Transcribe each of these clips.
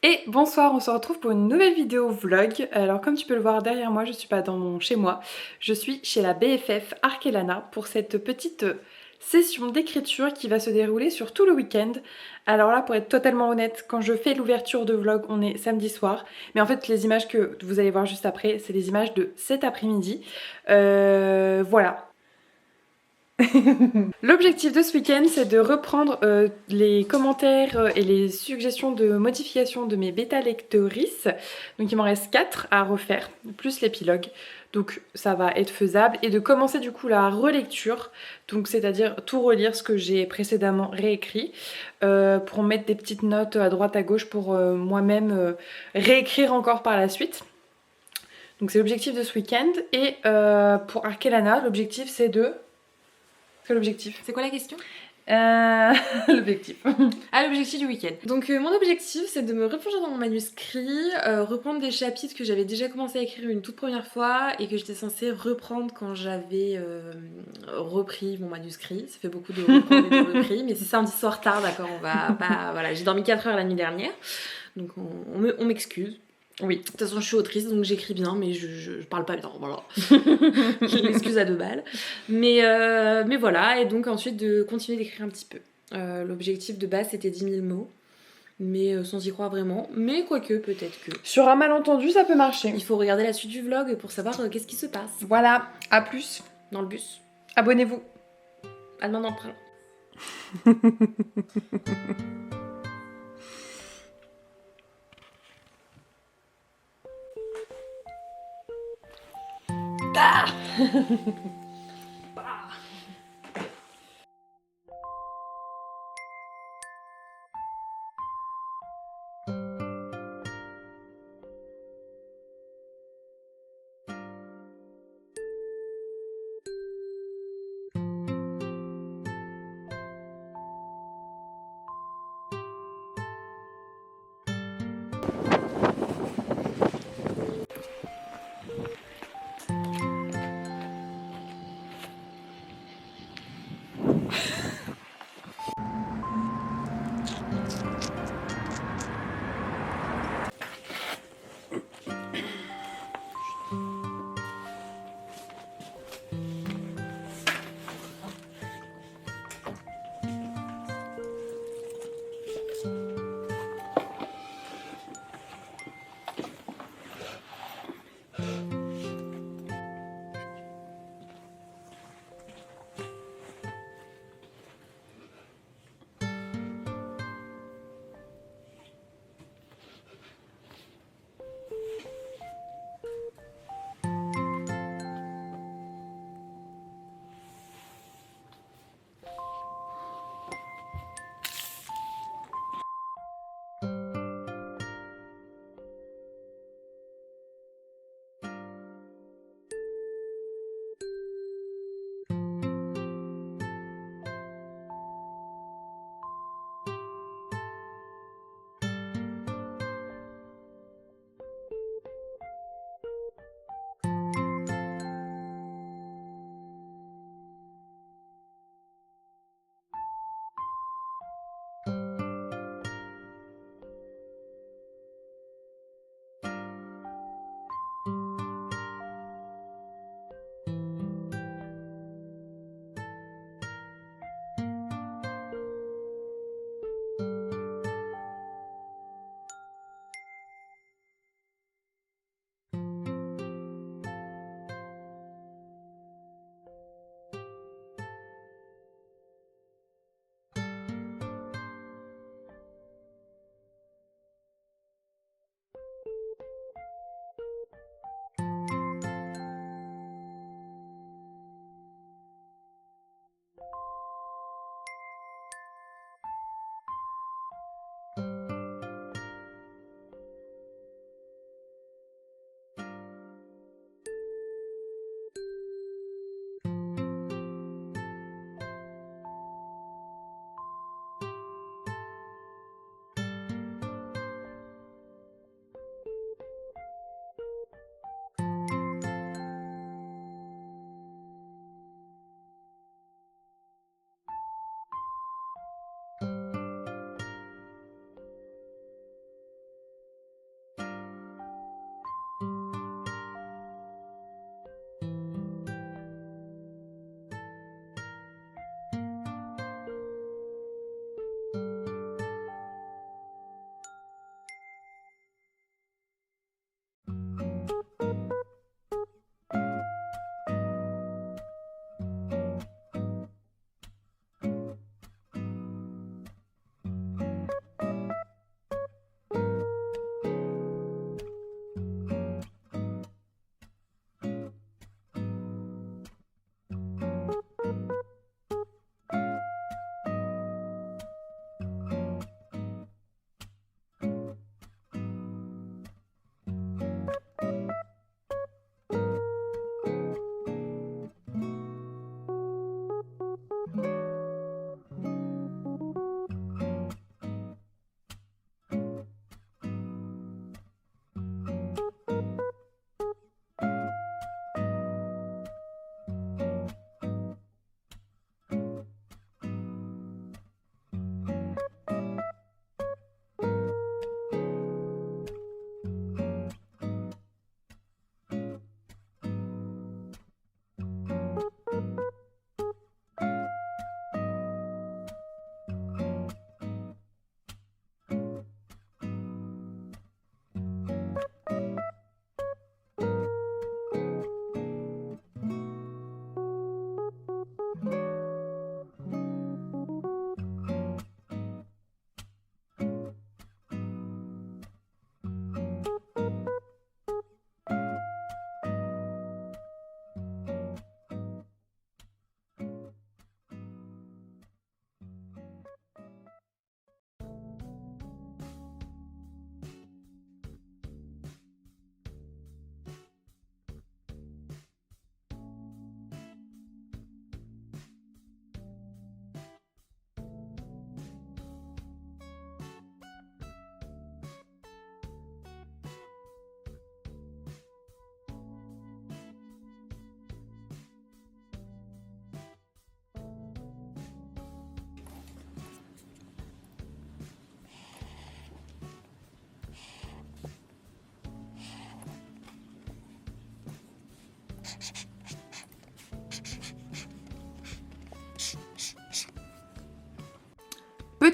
Et bonsoir, on se retrouve pour une nouvelle vidéo vlog. Alors comme tu peux le voir derrière moi, je suis pas dans mon chez moi, je suis chez la BFF Arkelana pour cette petite session d'écriture qui va se dérouler sur tout le week-end. Alors là, pour être totalement honnête, quand je fais l'ouverture de vlog, on est samedi soir, mais en fait les images que vous allez voir juste après, c'est les images de cet après-midi. Voilà. L'objectif de ce week-end, c'est de reprendre les commentaires et les suggestions de modification de mes bêta lectrices. Donc il m'en reste 4 à refaire, plus l'épilogue. Donc ça va être faisable. Et de commencer du coup la relecture, donc c'est-à-dire tout relire ce que j'ai précédemment réécrit, pour mettre des petites notes à droite à gauche pour moi-même réécrire encore par la suite. Donc c'est l'objectif de ce week-end. Et pour Arkelana, l'objectif c'est de... Quel objectif? C'est quoi la question? L'objectif. Ah, l'objectif du week-end. Donc mon objectif, c'est de me replonger dans mon manuscrit, reprendre des chapitres que j'avais déjà commencé à écrire une toute première fois et que j'étais censée reprendre quand j'avais repris mon manuscrit. Ça fait beaucoup de reprendre et de repris, mais c'est samedi soir tard, d'accord, on va pas... Voilà, j'ai dormi 4 heures la nuit dernière, donc on m'excuse. Oui, de toute façon je suis autrice donc j'écris bien mais je parle pas bien, voilà. J'ai l'excuse à 2 balles. Mais voilà, et donc ensuite de continuer d'écrire un petit peu. L'objectif de base c'était 10 000 mots, mais sans y croire vraiment. Mais quoique, peut-être que. Sur un malentendu, ça peut marcher. Il faut regarder la suite du vlog pour savoir qu'est-ce qui se passe. Voilà, à plus. Dans le bus. Abonnez-vous. À demain d'emprunt.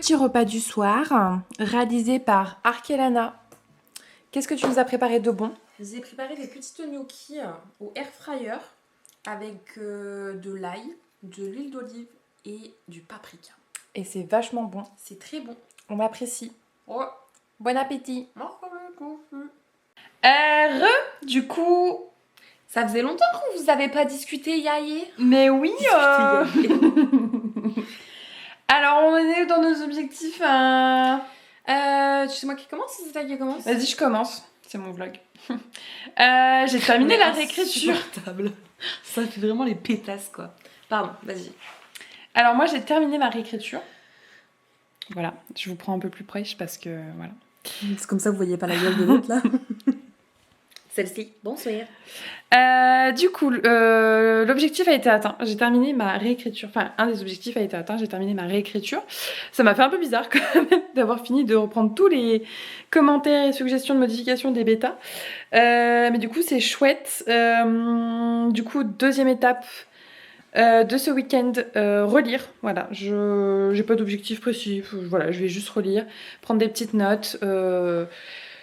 petit repas du soir, réalisé par Arkelana. Qu'est-ce que tu nous as préparé de bon? J'ai préparé des petites gnocchis au air fryer avec de l'ail, de l'huile d'olive et du paprika. Et c'est vachement bon. C'est très bon. On apprécie. Ouais. Bon appétit. Du coup... Ça faisait longtemps qu'on vous avait pas discuté, Yaye. Mais oui Yaye. Alors, on est dans nos objectifs. C'est moi qui commence ou c'est toi qui commence? Vas-y, je commence. C'est mon vlog. J'ai terminé la réécriture. Ça fait vraiment les pétasses, quoi. Pardon, vas-y. Alors, moi, j'ai terminé ma réécriture. Voilà, je vous prends un peu plus proche parce que voilà. C'est comme ça que vous voyez pas la gueule de l'autre là. Celle-ci, bonsoir. Du coup, l'objectif a été atteint. J'ai terminé ma réécriture. Enfin, un des objectifs a été atteint. J'ai terminé ma réécriture. Ça m'a fait un peu bizarre quand même d'avoir fini de reprendre tous les commentaires et suggestions de modification des bêtas. Mais du coup, c'est chouette. Du coup, deuxième étape de ce week-end, relire. Voilà, j'ai pas d'objectif précis. Voilà, je vais juste relire, prendre des petites notes,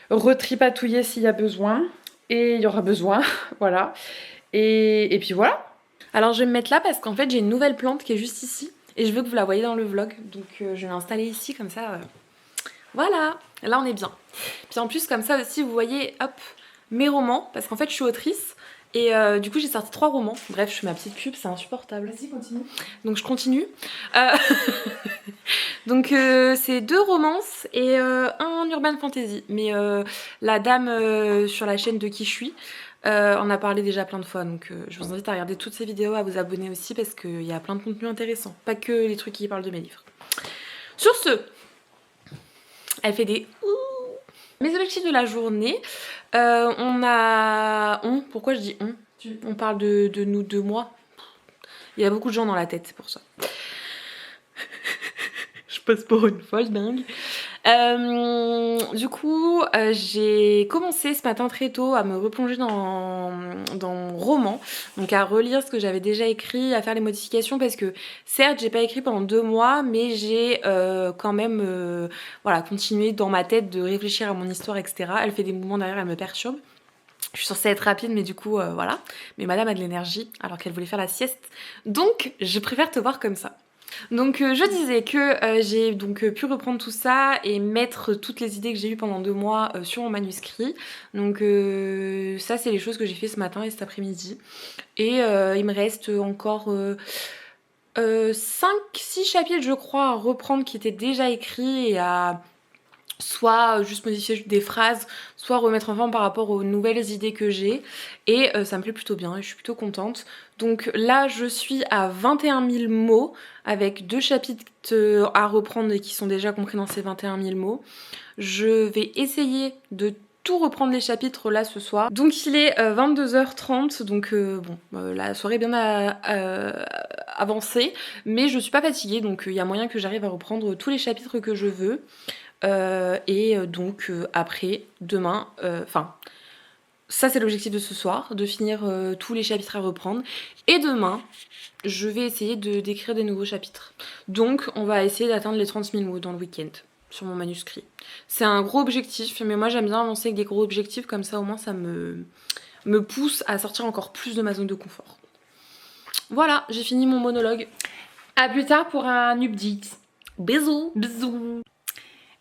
retripatouiller s'il y a besoin. Et il y aura besoin, voilà. Et puis voilà. Alors je vais me mettre là parce qu'en fait j'ai une nouvelle plante qui est juste ici. Et je veux que vous la voyez dans le vlog. Donc je vais l'installer ici comme ça. Voilà, là on est bien. Puis en plus comme ça aussi vous voyez, hop, mes romans. Parce qu'en fait je suis autrice. Et du coup j'ai sorti 3 romans. Bref, je fais ma petite pub, c'est insupportable. Vas-y, continue. Donc je continue. Donc c'est 2 romances et un urban fantasy. Mais la dame sur la chaîne de qui je suis en a parlé déjà plein de fois. Donc je vous invite à regarder toutes ces vidéos, à vous abonner aussi parce qu'il y a plein de contenu intéressant. Pas que les trucs qui parlent de mes livres. Sur ce, elle fait des mes objectifs de la journée. Pourquoi je dis on? On parle de nous, de moi. Il y a beaucoup de gens dans la tête, c'est pour ça. Je passe pour une folle dingue. Du coup, j'ai commencé ce matin très tôt à me replonger dans mon roman, donc à relire ce que j'avais déjà écrit, à faire les modifications parce que certes j'ai pas écrit pendant 2 mois, mais j'ai quand même voilà, continué dans ma tête de réfléchir à mon histoire, etc. Elle fait des mouvements derrière, elle me perturbe. Je suis censée être rapide, mais du coup, voilà. Mais madame a de l'énergie, alors qu'elle voulait faire la sieste. Donc, je préfère te voir comme ça. Donc, je disais que j'ai donc pu reprendre tout ça et mettre toutes les idées que j'ai eues pendant 2 mois sur mon manuscrit. Donc, ça, c'est les choses que j'ai fait ce matin et cet après-midi. Et il me reste encore 5-6 chapitres, je crois, à reprendre qui étaient déjà écrits et à... soit juste modifier des phrases, soit remettre en forme par rapport aux nouvelles idées que j'ai. Et ça me plaît plutôt bien et je suis plutôt contente. Donc là, je suis à 21 000 mots avec 2 chapitres à reprendre et qui sont déjà compris dans ces 21 000 mots. Je vais essayer de tout reprendre les chapitres là ce soir. Donc il est 22h30, donc la soirée est bien avancée, mais je suis pas fatiguée, donc il y a moyen que j'arrive à reprendre tous les chapitres que je veux. Donc après, demain, ça c'est l'objectif de ce soir, de finir tous les chapitres à reprendre. Et demain, je vais essayer d'écrire des nouveaux chapitres. Donc on va essayer d'atteindre les 30 000 mots dans le week-end sur mon manuscrit. C'est un gros objectif, mais moi j'aime bien avancer avec des gros objectifs, comme ça au moins ça me pousse à sortir encore plus de ma zone de confort. Voilà, j'ai fini mon monologue. À plus tard pour un update. Bisous. Bisous.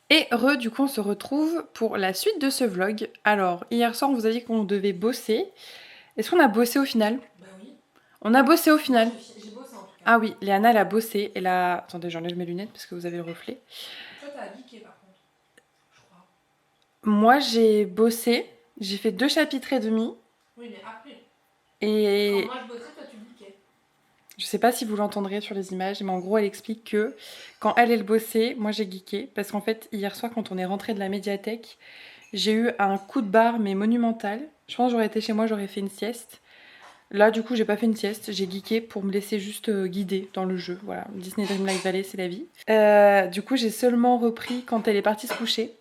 Et du coup on se retrouve pour la suite de ce vlog. Alors hier soir on vous a dit qu'on devait bosser. Est-ce qu'on a bossé au final? Bah oui. On a bossé au final. J'ai bossé en tout cas. Ah oui, Léana elle a bossé. Elle a... Attendez, j'enlève mes lunettes parce que vous avez le reflet. Toi t'as geeké par contre, je crois. Moi j'ai bossé. J'ai fait 2 chapitres et demi. Oui mais après. Et... Quand moi je bossais, toi tu geekais. Je sais pas si vous l'entendrez sur les images, mais en gros elle explique que quand elle bossait, moi j'ai geeké. Parce qu'en fait hier soir quand on est rentré de la médiathèque, j'ai eu un coup de barre mais monumental. Je pense que j'aurais été chez moi, j'aurais fait une sieste. Là du coup j'ai pas fait une sieste, j'ai geeké pour me laisser juste guider dans le jeu. Voilà, Disney Dreamlight Valley c'est la vie. Du coup j'ai seulement repris quand elle est partie se coucher.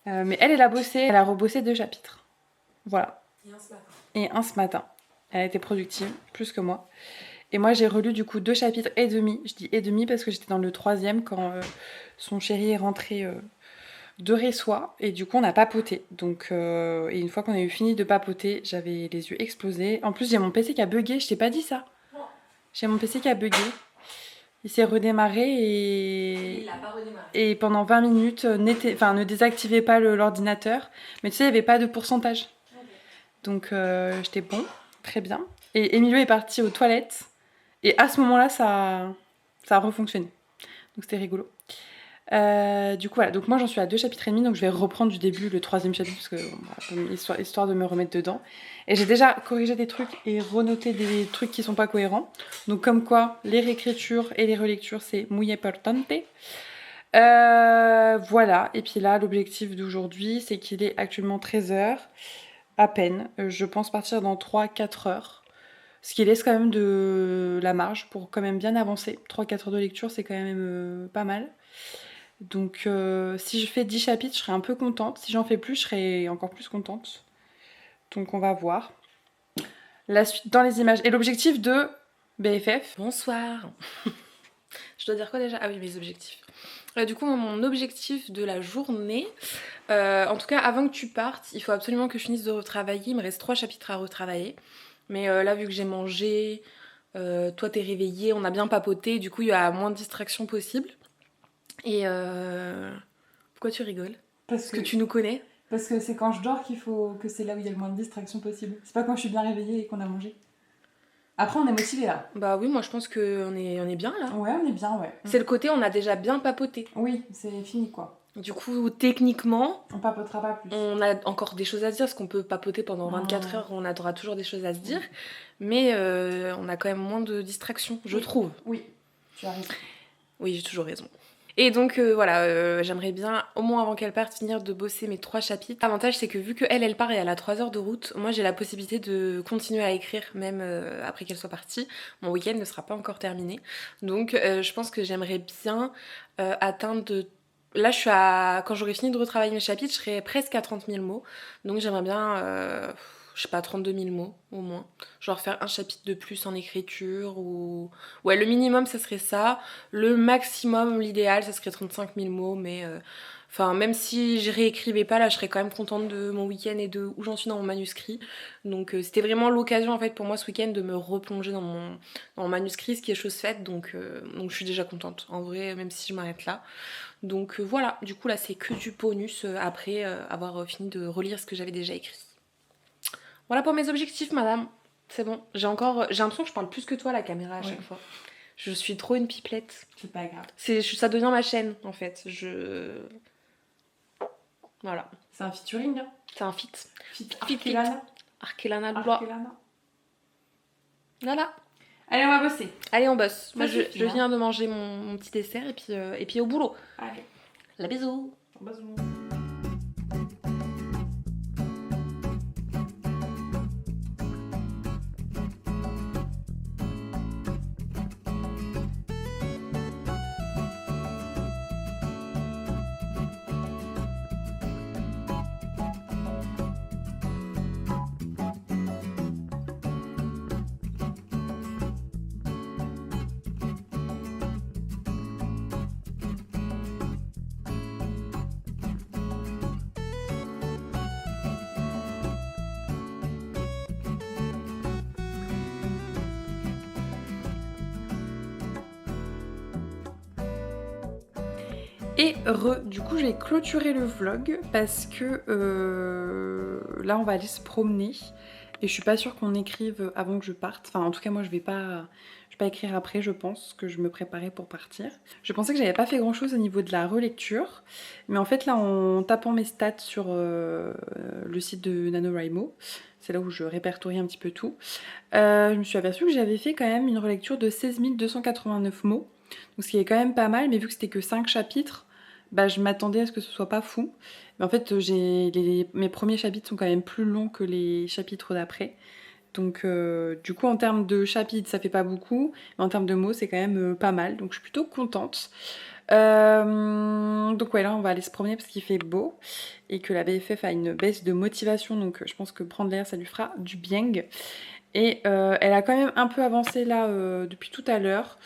Mais elle a bossé, elle a rebossé 2 chapitres. Voilà. Et un ce matin. Et un ce matin. Elle a été productive, plus que moi. Et moi j'ai relu du coup 2 chapitres et demi. Je dis et demi parce que j'étais dans le 3e quand son chéri est rentré de Ressois et du coup on a papoté. Donc et une fois qu'on a eu fini de papoter, j'avais les yeux explosés. En plus j'ai mon PC qui a bugué, je t'ai pas dit ça. J'ai mon PC qui a bugué. Il s'est redémarré Il l'a pas redémarré. et pendant 20 minutes ne désactivez pas l'ordinateur. Mais tu sais il n'y avait pas de pourcentage. Okay. Donc j'étais bon, très bien. Et Emilio est parti aux toilettes et à ce moment-là ça a refonctionné. Donc c'était rigolo. Du coup voilà, donc moi j'en suis à 2 chapitres et demi, donc je vais reprendre du début le 3e chapitre parce que histoire de me remettre dedans. Et j'ai déjà corrigé des trucs et renoté des trucs qui sont pas cohérents. Donc comme quoi les réécritures et les relectures c'est muy importante. Voilà, et puis là l'objectif d'aujourd'hui c'est qu'il est actuellement 13h à peine. Je pense partir dans 3-4 heures. Ce qui laisse quand même de la marge pour quand même bien avancer. 3-4 heures de lecture c'est quand même pas mal. Donc si je fais 10 chapitres, je serai un peu contente. Si j'en fais plus, je serai encore plus contente. Donc on va voir. La suite dans les images. Et l'objectif de BFF. Bonsoir. Je dois dire quoi déjà? Ah oui, mes objectifs. Du coup, mon objectif de la journée, en tout cas avant que tu partes, il faut absolument que je finisse de retravailler. Il me reste 3 chapitres à retravailler. Mais là, vu que j'ai mangé, toi t'es réveillée, on a bien papoté, du coup il y a moins de distractions possibles. Et pourquoi tu rigoles? Parce que tu nous connais? Parce que c'est quand je dors qu'il faut que c'est là où il y a le moins de distractions possible. C'est pas quand je suis bien réveillée et qu'on a mangé. Après on est motivé là. Bah oui, moi je pense qu'on est bien là. Ouais, on est bien, ouais. C'est le côté on a déjà bien papoté. Oui, c'est fini quoi. Du coup, techniquement, on papotera pas plus. On a encore des choses à se dire, parce qu'on peut papoter pendant 24 heures, on aura toujours des choses à se dire. Mais on a quand même moins de distractions, je trouve. Oui, tu as raison. Oui, j'ai toujours raison. Et donc voilà, j'aimerais bien, au moins avant qu'elle parte, finir de bosser mes 3 chapitres. L'avantage c'est que vu qu'elle part et elle a 3 heures de route, moi j'ai la possibilité de continuer à écrire même après qu'elle soit partie. Mon week-end ne sera pas encore terminé. Donc je pense que j'aimerais bien atteindre de... Là je suis à... Quand j'aurai fini de retravailler mes chapitres, je serai presque à 30 000 mots. Donc j'aimerais bien... je sais pas, 32 000 mots au moins. Genre faire un chapitre de plus en écriture ou... Ouais, le minimum, ça serait ça. Le maximum, l'idéal, ça serait 35 000 mots. Mais enfin, même si je réécrivais pas, là, je serais quand même contente de mon week-end et de où j'en suis dans mon manuscrit. Donc c'était vraiment l'occasion, en fait, pour moi, ce week-end, de me replonger dans mon manuscrit, ce qui est chose faite. Donc je suis déjà contente, en vrai, même si je m'arrête là. Donc voilà, du coup, là, c'est que du bonus après avoir fini de relire ce que j'avais déjà écrit. Voilà pour mes objectifs, madame. C'est bon. J'ai l'impression que je parle plus que toi à la caméra à chaque fois. Je suis trop une pipelette. C'est pas grave. Ça devient ma chaîne, en fait. Voilà. C'est un featuring, là. C'est un fit. Arkelana. Arkelana de Voilà. Allez, on va bosser. Allez, on bosse. Ça Moi, je suffit, viens de manger mon petit dessert et puis au boulot. Allez. La bisous. Bisous. Et du coup j'ai clôturé le vlog parce que là on va aller se promener et je suis pas sûre qu'on écrive avant que je parte. Enfin en tout cas moi je vais pas écrire après, je pense que je me préparais pour partir. Je pensais que j'avais pas fait grand chose au niveau de la relecture, mais en fait là en tapant mes stats sur le site de NaNoWriMo, c'est là où je répertorie un petit peu tout, je me suis aperçue que j'avais fait quand même une relecture de 16 289 mots. Donc ce qui est quand même pas mal, mais vu que c'était que 5 chapitres, bah, je m'attendais à ce que ce soit pas fou. Mais en fait, mes premiers chapitres sont quand même plus longs que les chapitres d'après. Donc du coup, en termes de chapitres, ça fait pas beaucoup, mais en termes de mots, c'est quand même pas mal. Donc je suis plutôt contente. Donc ouais, là, on va aller se promener parce qu'il fait beau et que la BFF a une baisse de motivation. Donc je pense que prendre l'air, ça lui fera du bien. Et elle a quand même un peu avancé là depuis tout à l'heure.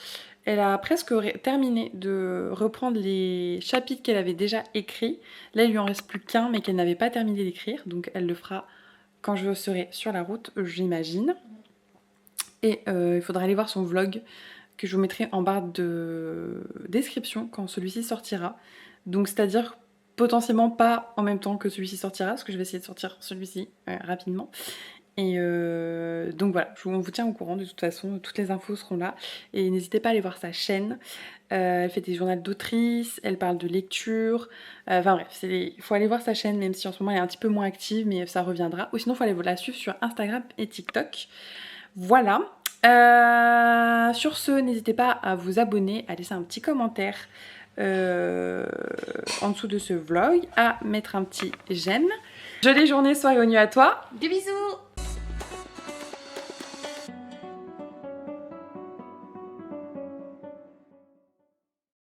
Elle a presque terminé de reprendre les chapitres qu'elle avait déjà écrits. Là, il lui en reste plus qu'un, mais qu'elle n'avait pas terminé d'écrire. Donc, elle le fera quand je serai sur la route, j'imagine. Et il faudra aller voir son vlog, que je vous mettrai en barre de description quand celui-ci sortira. Donc, c'est-à-dire potentiellement pas en même temps que celui-ci sortira, parce que je vais essayer de sortir celui-ci rapidement. Et donc voilà, on vous tient au courant de toute façon, toutes les infos seront là. Et n'hésitez pas à aller voir sa chaîne. Elle fait des journaux d'autrice, elle parle de lecture. Enfin bref, il faut aller voir sa chaîne, même si en ce moment elle est un petit peu moins active, mais ça reviendra. Ou sinon, il faut aller la suivre sur Instagram et TikTok. Voilà. Sur ce, n'hésitez pas à vous abonner, à laisser un petit commentaire en dessous de ce vlog, à mettre un petit j'aime. Jolie journée, soirée au nu à toi. Des bisous.